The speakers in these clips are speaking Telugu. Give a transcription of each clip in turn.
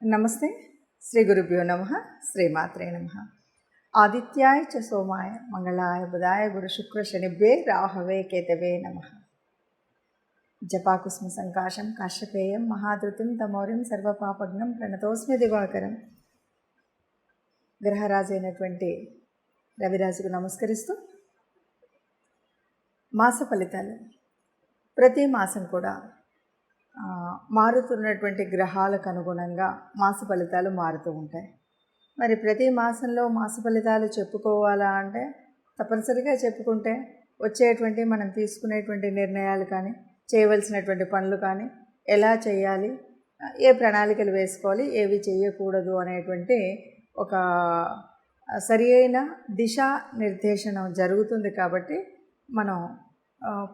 నమస్తే. శ్రీ గురుభ్యో నమః. శ్రీమాత్రే నమః. ఆదిత్యాయ చ సోమాయ మంగళాయ బుధాయ గురు శుక్ర శనిభ్యే రాహవే కేతవే నమః. జపాకుస్మ సంకాశం కాశ్యపేయం మహాధృతిం తమోరిం సర్వపాపగ్నం ప్రణతోస్మి దివాకరం. గ్రహరాజు అయినటువంటి రవిరాజుకు నమస్కరిస్తూ మాస ఫలితాలు. ప్రతి మాసం కూడా మారుతున్నటువంటి గ్రహాలకు అనుగుణంగా మాస ఫలితాలు మారుతూ ఉంటాయి. మరి ప్రతి మాసంలో మాస ఫలితాలు చెప్పుకోవాలా అంటే తప్పనిసరిగా చెప్పుకుంటే వచ్చేటువంటి మనం తీసుకునేటువంటి నిర్ణయాలు కానీ, చేయవలసినటువంటి పనులు కానీ, ఎలా చేయాలి, ఏ ప్రణాళికలు వేసుకోవాలి, ఏవి చేయకూడదు అనేటువంటి ఒక సరి అయిన దిశా నిర్దేశనం జరుగుతుంది. కాబట్టి మనం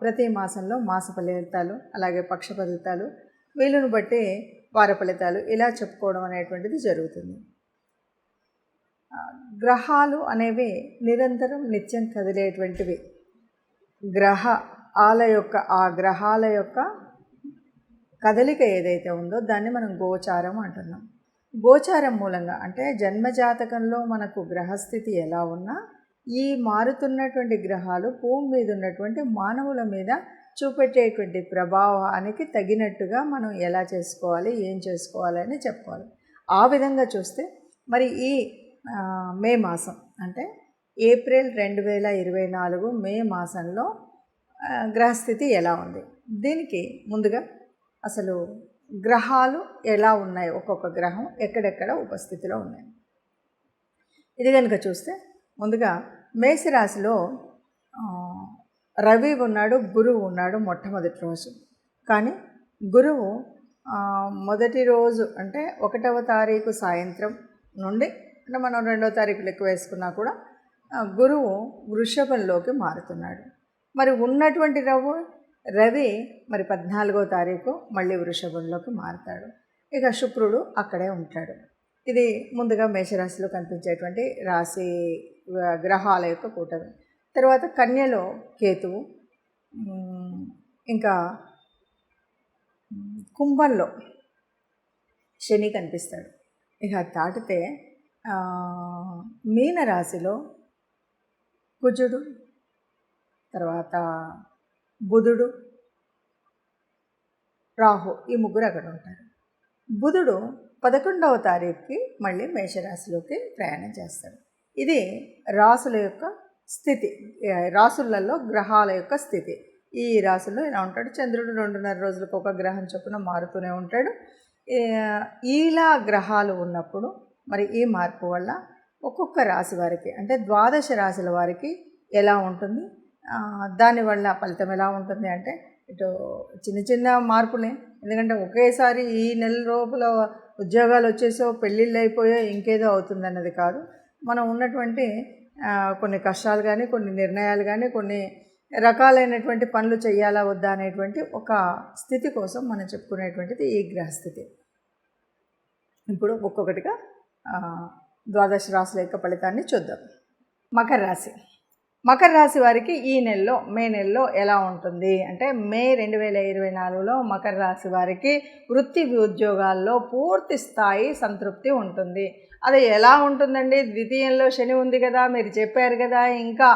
ప్రతి మాసంలో మాస ఫలితాలు, అలాగే పక్ష ఫలితాలు, వీలును బట్టి వార ఫలితాలు ఇలా చెప్పుకోవడం అనేటువంటిది జరుగుతుంది. గ్రహాలు అనేవి నిరంతరం నిత్యం కదిలేటువంటివి. ఆ గ్రహాల యొక్క కదలిక ఏదైతే ఉందో దాన్ని మనం గోచారం అంటున్నాం. గోచారం మూలంగా అంటే జన్మజాతకంలో మనకు గ్రహస్థితి ఎలా ఉన్నా ఈ మారుతున్నటువంటి గ్రహాలు భూమి మీద ఉన్నటువంటి మానవుల మీద చూపెట్టేటువంటి ప్రభావానికి తగినట్టుగా మనం ఎలా చేసుకోవాలి, ఏం చేసుకోవాలి అని చెప్పుకోవాలి. ఆ విధంగా చూస్తే మరి ఈ మే మాసం అంటే ఏప్రిల్ 2024 మే మాసంలో గ్రహస్థితి ఎలా ఉంది, దీనికి ముందుగా అసలు గ్రహాలు ఎలా ఉన్నాయి, ఒక్కొక్క గ్రహం ఎక్కడెక్కడ ఉపస్థితిలో ఉన్నాయి ఇది కనుక చూస్తే ముందుగా మేషరాశిలో రవి ఉన్నాడు, గురువు ఉన్నాడు మొట్టమొదటి రోజు. కానీ గురువు మొదటి రోజు అంటే 1వ తారీఖు సాయంత్రం నుండి అంటే మనం 2వ తారీఖు లెక్క వేసుకున్నా కూడా గురువు వృషభంలోకి మారుతున్నాడు. మరి ఉన్నటువంటి రవి మరి 14వ తారీఖు మళ్ళీ వృషభంలోకి మారుతాడు. ఇక శుక్రుడు అక్కడే ఉంటాడు. ఇది ముందుగా మేషరాశిలో కనిపించేటువంటి రాశి గ్రహాల యొక్క కూటమి. తర్వాత కన్యలో కేతువు, ఇంకా కుంభంలో శని కనిపిస్తాడు. ఇక దాటితే మీనరాశిలో కుజుడు, తర్వాత బుధుడు, రాహు, ఈ ముగ్గురు అక్కడ ఉంటారు. బుధుడు 11వ తారీఖుకి మళ్ళీ మేషరాశిలోకి ప్రయాణం చేస్తాడు. ఇది రాసుల యొక్క స్థితి, రాసులలో గ్రహాల యొక్క స్థితి. ఈ రాశుల్లో ఇలా ఉంటాడు. చంద్రుడు 2.5 రోజులకు ఒక గ్రహం చొప్పున మారుతూనే ఉంటాడు. ఇలా గ్రహాలు ఉన్నప్పుడు మరి ఈ మార్పు వల్ల ఒక్కొక్క రాశి వారికి అంటే 12 రాశుల వారికి ఎలా ఉంటుంది, దానివల్ల ఫలితం ఎలా ఉంటుంది అంటే ఇటు చిన్న చిన్న మార్పులే. ఎందుకంటే ఒకేసారి ఈ నెల లోపల ఉద్యోగాలు వచ్చేసో, పెళ్ళిళ్ళు అయిపోయో, ఇంకేదో అవుతుందన్నది కాదు. మనం ఉన్నటువంటి కొన్ని కష్టాలు కానీ, కొన్ని నిర్ణయాలు కానీ, కొన్ని రకాలైనటువంటి పనులు చేయాలా వద్దా అనేటువంటి ఒక స్థితి కోసం మనం చెప్పుకునేటువంటిది ఈ గ్రహస్థితి. ఇప్పుడు ఒక్కొక్కటిగా 12 రాశుల యొక్క ఫలితాన్ని చూద్దాం. మకర రాశి వారికి ఈ నెలలో మే నెలలో ఎలా ఉంటుంది అంటే మే 2024లో మకర రాశి వారికి వృత్తి ఉద్యోగాల్లో పూర్తి స్థాయి సంతృప్తి ఉంటుంది. అది ఎలా ఉంటుందండి, ద్వితీయంలో శని ఉంది కదా, మీరు చెప్పారు కదా, ఇంకా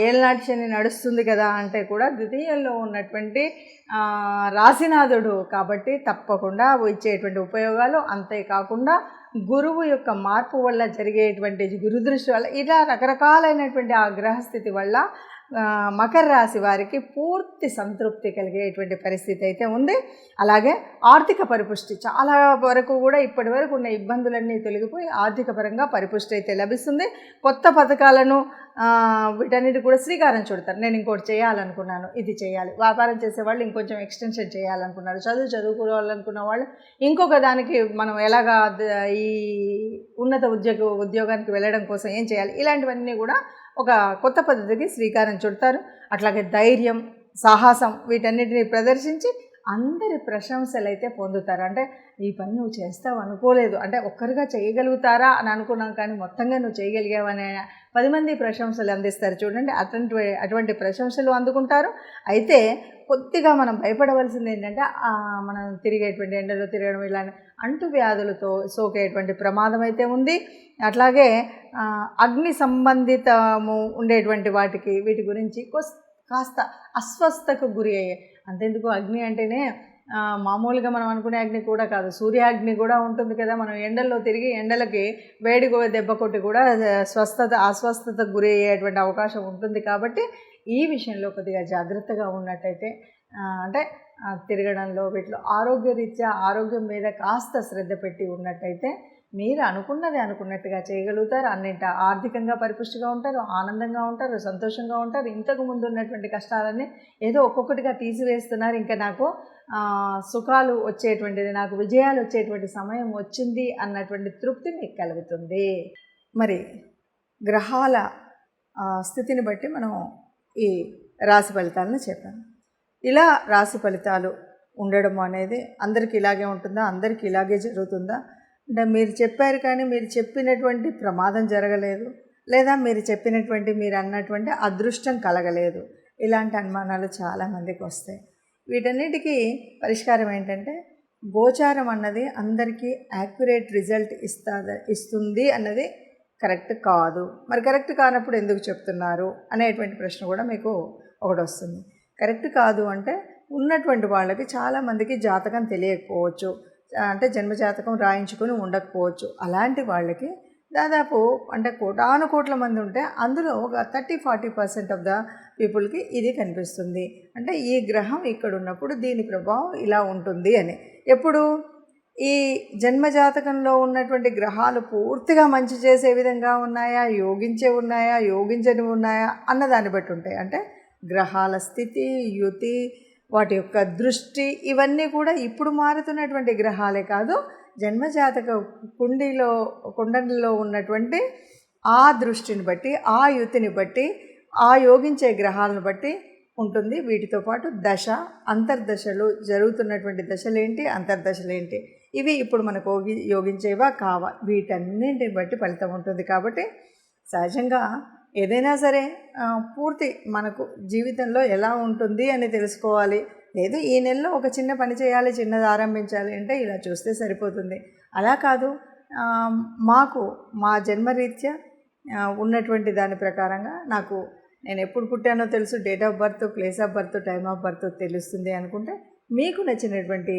ఏళ్ళనాటి శని నడుస్తుంది కదా అంటే కూడా ద్వితీయంలో ఉన్నటువంటి రాశినాథుడు కాబట్టి తప్పకుండా ఇచ్చేటువంటి ఉపయోగాలు, అంతేకాకుండా గురువు యొక్క మార్పు వల్ల జరిగేటువంటి గురుదృష్టి వల్ల ఇలా రకరకాలైనటువంటి ఆ గ్రహస్థితి వల్ల మకర రాశి వారికి పూర్తి సంతృప్తి కలిగేటువంటి పరిస్థితి అయితే ఉంది. అలాగే ఆర్థిక పరిపుష్టి చాలా వరకు కూడా ఇప్పటి వరకు ఉన్న ఇబ్బందులన్నీ తొలగిపోయి ఆర్థిక పరంగా పరిపుష్టి అయితే లభిస్తుంది. కొత్త పథకాలను వీటన్నిటి కూడా శ్రీకారం చుడతారు. నేను ఇంకోటి చేయాలనుకున్నాను, ఇది చేయాలి. వ్యాపారం చేసేవాళ్ళు ఇంకొంచెం ఎక్స్టెన్షన్ చేయాలనుకున్నారు, చదువుకోవాలనుకున్న వాళ్ళు ఇంకొక దానికి మనం ఎలాగా ఈ ఉన్నత ఉద్యోగానికి వెళ్ళడం కోసం ఏం చేయాలి, ఇలాంటివన్నీ కూడా ఒక కొత్త పద్ధతికి శ్రీకారం చుడతారు. అట్లాగే ధైర్యం, సాహసం వీటన్నిటిని ప్రదర్శించి అందరి ప్రశంసలు అయితే పొందుతారు. అంటే ఈ పని నువ్వు చేస్తావు అనుకోలేదు, అంటే ఒక్కరిగా చేయగలుగుతారా అని అనుకున్నాం, కానీ మొత్తంగా నువ్వు చేయగలిగావనే 10 మంది ప్రశంసలు అందిస్తారు చూడండి. అటువంటి ప్రశంసలు అందుకుంటారు. అయితే కొద్దిగా మనం భయపడవలసింది ఏంటంటే మనం తిరిగేటువంటి ఎండలో తిరగడం, ఇలా అంటువ్యాధులతో సోకేటువంటి ప్రమాదం అయితే ఉంది. అట్లాగే అగ్ని సంబంధితము ఉండేటువంటి వీటి గురించి కాస్త అస్వస్థతకు గురి అయ్యే. అంతెందుకు, అగ్ని అంటేనే మామూలుగా మనం అనుకునే అగ్ని కూడా కాదు, సూర్యాగ్ని కూడా ఉంటుంది కదా. మనం ఎండల్లో తిరిగి ఎండలకి వేడి దెబ్బ కొట్టి కూడా అస్వస్థతకు గురి అయ్యేటువంటి అవకాశం ఉంటుంది. కాబట్టి ఈ విషయంలో కొద్దిగా జాగ్రత్తగా ఉన్నట్టయితే, అంటే తిరగడంలో వీటిలో ఆరోగ్యం మీద కాస్త శ్రద్ధ పెట్టి ఉన్నట్టయితే మీరు అనుకున్నది అనుకున్నట్టుగా చేయగలుగుతారు. అన్నింట ఆర్థికంగా పరిపుష్టిగా ఉంటారు, ఆనందంగా ఉంటారు, సంతోషంగా ఉంటారు. ఇంతకు ముందు ఉన్నటువంటి కష్టాలన్నీ ఏదో ఒక్కొక్కటిగా తీసివేస్తున్నారు. ఇంకా నాకు సుఖాలు వచ్చేటువంటిది, నాకు విజయాలు వచ్చేటువంటి సమయం వచ్చింది అన్నటువంటి తృప్తి మీకు కలుగుతుంది. మరి గ్రహాల స్థితిని బట్టి మనం ఈ రాశి ఫలితాలను చెప్పాము. ఇలా రాశి ఫలితాలు ఉండడం అనేది అందరికీ ఇలాగే ఉంటుందా, అందరికీ ఇలాగే జరుగుతుందా అంటే, మీరు చెప్పారు కానీ మీరు చెప్పినటువంటి ప్రమాదం జరగలేదు, లేదా మీరు అన్నటువంటి అదృష్టం కలగలేదు, ఇలాంటి అనుమానాలు చాలామందికి వస్తాయి. వీటన్నిటికీ పరిష్కారం ఏంటంటే, గోచారం అన్నది అందరికీ యాక్యురేట్ రిజల్ట్ ఇస్తుంది అన్నది కరెక్ట్ కాదు. మరి కరెక్ట్ కానప్పుడు ఎందుకు చెప్తున్నారు అనేటువంటి ప్రశ్న కూడా మీకు ఒకటి వస్తుంది. కరెక్ట్ కాదు అంటే, ఉన్నటువంటి వాళ్ళకి చాలామందికి జాతకం తెలియకపోవచ్చు, అంటే జన్మజాతకం రాయించుకొని ఉండకపోవచ్చు. అలాంటి వాళ్ళకి దాదాపు అంటే కోటానుకోట్ల మంది ఉంటే అందులో ఒక 30-40% ఆఫ్ ద పీపుల్కి ఇది కనిపిస్తుంది. అంటే ఈ గ్రహం ఇక్కడ ఉన్నప్పుడు దీని ప్రభావం ఇలా ఉంటుంది అని. ఎప్పుడు ఈ జన్మజాతకంలో ఉన్నటువంటి గ్రహాలు పూర్తిగా మంచి చేసే విధంగా ఉన్నాయా, యోగించని ఉన్నాయా అన్నదాన్ని బట్టి ఉంటాయి. అంటే గ్రహాల స్థితి, యుతి, వాటి యొక్క దృష్టి, ఇవన్నీ కూడా ఇప్పుడు మారుతున్నటువంటి గ్రహాలే కాదు, జన్మజాతక కుండలిలో ఉన్నటువంటి ఆ దృష్టిని బట్టి, ఆ యుతిని బట్టి, ఆ యోగించే గ్రహాలను బట్టి ఉంటుంది. వీటితో పాటు అంతర్దశలు, జరుగుతున్నటువంటి దశలేంటి, అంతర్దశలేంటి, ఇవి ఇప్పుడు మనకు యోగించేవా కావా, వీటన్నింటిని బట్టి ఫలితం ఉంటుంది. కాబట్టి సహజంగా ఏదైనా సరే పూర్తి మనకు జీవితంలో ఎలా ఉంటుంది అని తెలుసుకోవాలి. లేదు ఈ నెలలో ఒక చిన్న పని చేయాలి, చిన్నది ఆరంభించాలి అంటే ఇలా చూస్తే సరిపోతుంది. అలా కాదు, మా జన్మరీత్యా ఉన్నటువంటి దాని ప్రకారంగా నేను ఎప్పుడు పుట్టానో తెలుసు, date of birth, place of birth, time of birth తెలుస్తుంది అనుకుంటే, మీకు నచ్చినటువంటి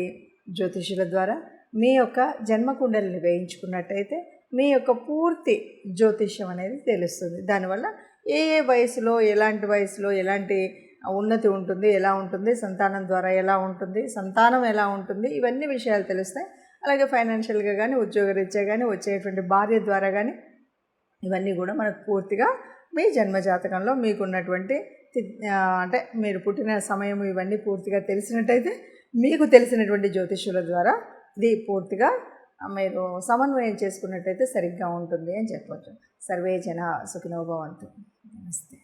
జ్యోతిషుల ద్వారా మీ యొక్క జన్మకుండలిని వేయించుకున్నట్టయితే మీ యొక్క పూర్తి జ్యోతిష్యం అనేది తెలుస్తుంది. దానివల్ల ఏ వయసులో, ఎలాంటి ఉన్నతి ఉంటుంది, ఎలా ఉంటుంది, సంతానం ద్వారా ఎలా ఉంటుంది, సంతానం ఎలా ఉంటుంది, ఇవన్నీ విషయాలు తెలుస్తాయి. అలాగే ఫైనాన్షియల్గా కానీ, ఉద్యోగరీత్యా కానీ, వచ్చేటువంటి భార్య ద్వారా కానీ, ఇవన్నీ కూడా మనకు పూర్తిగా మీ జన్మజాతకంలో మీకున్నటువంటి అంటే మీరు పుట్టిన సమయం ఇవన్నీ పూర్తిగా తెలిసినట్టయితే, మీకు తెలిసినటువంటి జ్యోతిష్యుల ద్వారా ఇది పూర్తిగా మీరు సమన్వయం చేసుకున్నట్టయితే సరిగ్గా ఉంటుంది అని చెప్పవచ్చు. సర్వే జన సుఖినో భవంతు. నమస్తే.